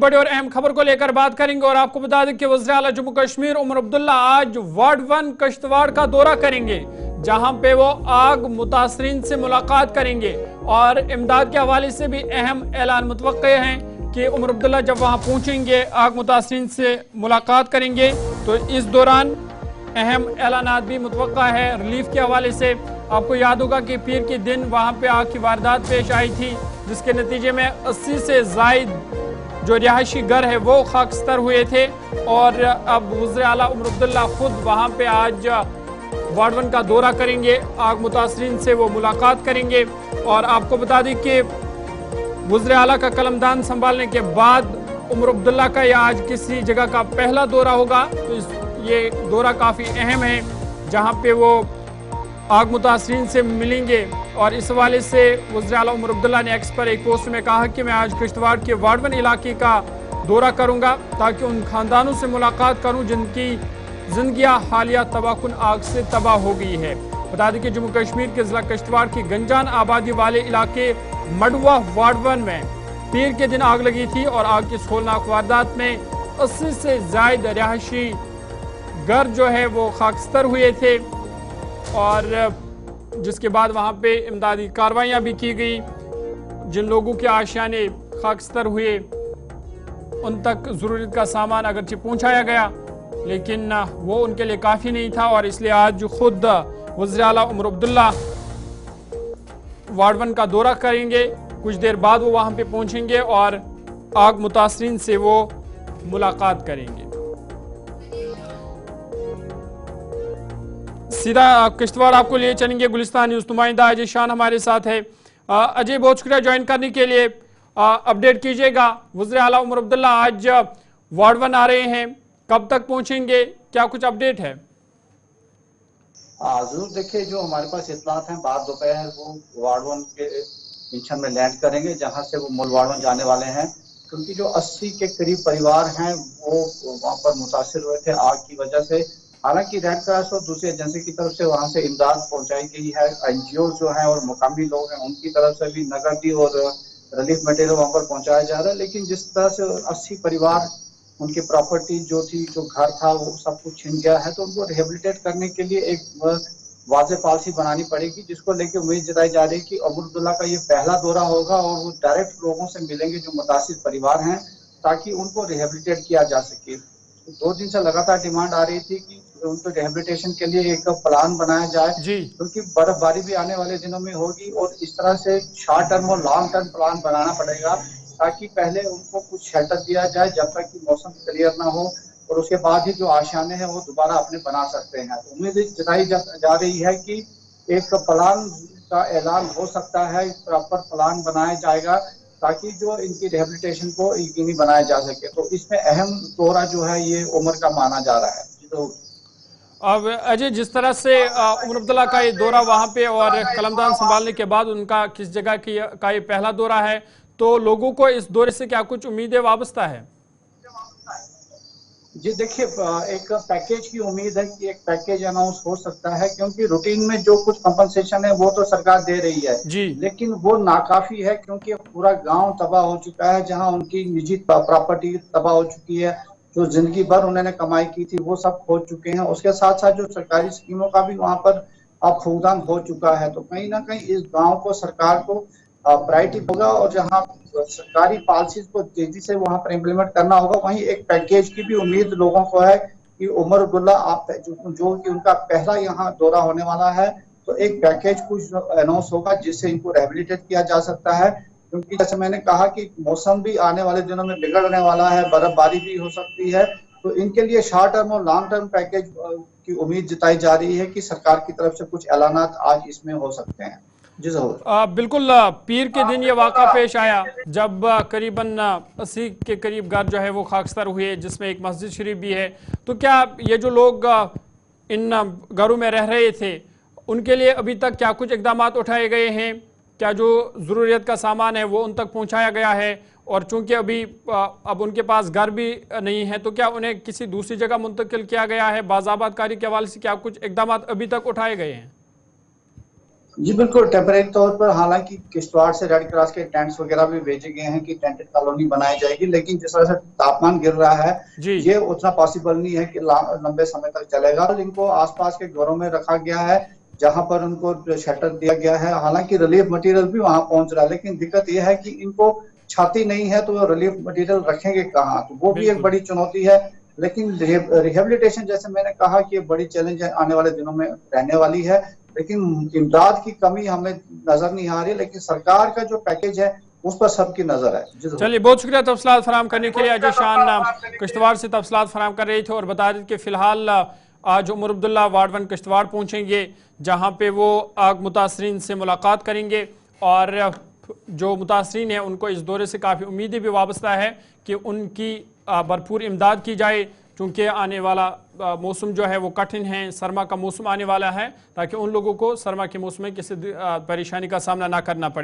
बड़ी और अहम खबर को लेकर बात करेंगे और आपको बता दें कि वज़ीर आला जम्मू कश्मीर उमर अब्दुल्ला आज वार्ड 1 कश्तवाड़ का दौरा करेंगे, जहां पे वो आग मुतासरीन से मुलाकात करेंगे और इमदाद के हवाले से भी अहम ऐलान मुतवक्के हैं कि उमर अब्दुल्ला जब वहां पहुंचेंगे, आग मुतासरीन से मुलाकात करेंगे, तो इस दौरान अहम ऐलानात भी मुतवक्का है। रिलीफ के हवाले से आपको याद होगा कि पीर के दिन वहां पे आग की वारदात पेश आई थी, जिसके नतीजे में 80 से जायद जो रिहायशी घर है वो खाकस्तर हुए थे और अब वज़ीर आला उमर अब्दुल्ला खुद वहां पे आज वार्ड 1 का दौरा करेंगे, आग मुतासरीन से वो मुलाकात करेंगे। और आपको बता दें कि वज़ीर आला का कलमदान संभालने के बाद उमर अब्दुल्ला का यह आज किसी जगह का पहला दौरा होगा, तो ये दौरा काफ़ी अहम है जहां पे वो आग मुतासरीन से मिलेंगे। और इस हवाले से वज़ीर आला उमर अब्दुल्ला ने एक्स पर एक पोस्ट में कहा कि मैं आज किश्तवाड़ के वार्ड 1 इलाके का दौरा करूंगा ताकि उन खानदानों से मुलाकात करूं जिनकी जिंदगियां हालिया तबाहकुन आग से तबाह हो गई है। बता दें कि जम्मू कश्मीर के जिला किश्तवाड़ की गंजान आबादी वाले इलाके मडवा वार्ड 1 में पीर के दिन आग लगी थी और आग की होलनाक वारदात में 80 से जायद रिहायशी घर जो है वो खाकस्तर हुए थे और जिसके बाद वहाँ पे इमदादी कार्रवाइयाँ भी की गई। जिन लोगों के आशियाने खाकस्तर हुए उन तक ज़रूरत का सामान अगरचे पहुँचाया गया, लेकिन वो उनके लिए काफ़ी नहीं था और इसलिए आज खुद वज़ीर आला उमर अब्दुल्ला वार्ड 1 का दौरा करेंगे। कुछ देर बाद वो वहाँ पे पहुँचेंगे और आग मुतासरीन से वो मुलाकात करेंगे। सीधा किश्तवाड़ आपको लिए चलेंगे, गुलिस्तान न्यूज़ नुमाइंदा अजय शान हमारे साथ है। अजय, बहुत शुक्रिया ज्वाइन करने के लिए। अपडेट कीजिएगा, वज़ीर आला उमर अब्दुल्ला आज वार्ड 1 आ रहे हैं, कब तक पहुंचेंगे, क्या कुछ अपडेट है? जरूर, देखिए जो हमारे पास इत्तलात हैं, बाद दोपहर वो वार्ड 1 के जंक्शन में लैंड करेंगे, जहां से वो मूल वार्ड 1 जाने वाले हैं, क्योंकि जो 80 के करीब परिवार हैं वो वहां पर मुतासिर हुए थे आग की वजह से। हालांकि रेड क्रॉस और दूसरी एजेंसी की तरफ से वहां से इमदाद पहुंचाई गई है, एनजीओ जो है और मुकामी लोग हैं उनकी तरफ से भी नकदी और रिलीफ मटेरियल वहां पर पहुंचाया जा रहा है। लेकिन जिस तरह से 80 परिवार, उनकी प्रॉपर्टी जो थी, जो घर था, वो सब कुछ छिन गया है, तो उनको रिहेबिलिटेट करने के लिए एक वाज़ेह पॉलिसी बनानी पड़ेगी, जिसको लेकर उम्मीद जताई जा रही है कि उमर अब्दुल्ला का ये पहला दौरा होगा और वो डायरेक्ट लोगों से मिलेंगे जो मुतासिर परिवार हैं, ताकि उनको रिहेबिलिटेट किया जा सके। 2 दिन से लगातार डिमांड आ रही थी कि उनको रिहेबिलिटेशन के लिए एक प्लान बनाया जाए, क्योंकि बर्फबारी भी आने वाले दिनों में होगी और इस तरह से शॉर्ट टर्म और लॉन्ग टर्म प्लान बनाना पड़ेगा, ताकि पहले उनको कुछ शेल्टर दिया जाए जब तक कि मौसम क्लियर ना हो, और उसके बाद ही जो आशियाने हैं वो दोबारा अपने बना सकते हैं। तो उम्मीद जताई जा रही है कि एक प्लान का ऐलान हो सकता है, प्रॉपर प्लान बनाया जाएगा ताकि जो इनकी रिहेबिलिटेशन को यकीनी बनाया जा सके। तो इसमें अहम दौरा जो है ये उमर का माना जा रहा है। तो अब अजय, जिस तरह से उमर अब्दुल्ला का ये दौरा वहाँ पे और कलमदान संभालने के बाद उनका किस जगह का ये पहला दौरा है, तो लोगों को इस दौरे से क्या कुछ उम्मीदें वाबस्ता है? जी देखिए, एक पैकेज की उम्मीद है कि एक पैकेज अनाउंस हो सकता है, क्योंकि रूटीन में जो कुछ कंपनसेशन है वो तो सरकार दे रही है जी, लेकिन वो नाकाफी है, क्योंकि पूरा गांव तबाह हो चुका है, जहां उनकी निजी प्रॉपर्टी तबाह हो चुकी है, जो जिंदगी भर उन्होंने कमाई की थी वो सब खो चुके हैं। उसके साथ साथ जो सरकारी स्कीमों का भी वहां पर अब फूकदान हो चुका है। तो कहीं ना कहीं इस गाँव को, सरकार को प्रायोरिटी होगा और जहाँ सरकारी पॉलिसीज को तेजी से वहां पर इम्प्लीमेंट करना होगा, वहीं एक पैकेज की भी उम्मीद लोगों को है कि उमर अब्दुल्ला जो कि उनका पहला यहाँ दौरा होने वाला है, तो एक पैकेज कुछ अनाउंस होगा जिससे इनको रिहेबिलिटेट किया जा सकता है। क्योंकि जैसे मैंने कहा कि मौसम भी आने वाले दिनों में बिगड़ने वाला है, बर्फबारी भी हो सकती है, तो इनके लिए शॉर्ट टर्म और लॉन्ग टर्म पैकेज की उम्मीद जताई जा रही है कि सरकार की तरफ से कुछ ऐलानात आज इसमें हो सकते हैं। जी जरूर। बिल्कुल, पीर के दिन ये वाक़ा पेश आया जब करीबन 80 के करीब घर जो है वो खाकस्तर हुए, जिसमें एक मस्जिद शरीफ भी है। तो क्या ये जो लोग इन घरों में रह रहे थे उनके लिए अभी तक क्या कुछ इकदाम उठाए गए हैं? क्या जो ज़रूरियत का सामान है वो उन तक पहुँचाया गया है? और चूंकि अभी अब उनके पास घर भी नहीं है, तो क्या उन्हें किसी दूसरी जगह मुंतकिल किया गया है? बाज़ाबातकारी के हवाले से क्या कुछ इकदाम अभी तक उठाए गए हैं? जी बिल्कुल, टेम्परेरी तौर पर हालांकि किश्तवाड़ से रेड क्रॉस के टेंट्स वगैरह भी भेजे गए हैं कि टेंटेड कॉलोनी बनाई जाएगी, लेकिन जिस तरह से तापमान गिर रहा है जी। ये उतना पॉसिबल नहीं है कि लंबे समय तक चलेगा। इनको आसपास के घरों में रखा गया है जहां पर उनको शेल्टर दिया गया है। हालांकि रिलीफ मटेरियल भी वहां पहुंच रहा है, लेकिन दिक्कत यह है कि इनको छाती नहीं है तो रिलीफ मटेरियल रखेंगे कहाँ, तो वो भी एक बिल्कुल। बड़ी चुनौती है। लेकिन रिहेबिलिटेशन जैसे मैंने कहा कि बड़ी चैलेंज आने वाले दिनों में रहने वाली है, लेकिन इमदाद की कमी हमें नजर नहीं आ रही। लेकिन सरकार का जो पैकेज है उस पर सबकी नजर है। चलिए, बहुत शुक्रिया तफसलात फराम करने के लिए। अजय शान किश्तवाड़ से तफसलात फराम कर रहे थे और बता दें कि फिलहाल आज उमर अब्दुल्ला वार्ड 1 किश्तवाड़ पहुंचेंगे, जहां पे वो आग मुतासरीन से मुलाकात करेंगे और जो मुतासरीन हैं उनको इस दौरे से काफ़ी उम्मीदें भी वाबस्ता है कि उनकी भरपूर इमदाद की जाए, क्योंकि आने वाला मौसम जो है वो कठिन है, सरमा का मौसम आने वाला है, ताकि उन लोगों को सरमा के मौसम में किसी परेशानी का सामना ना करना पड़े।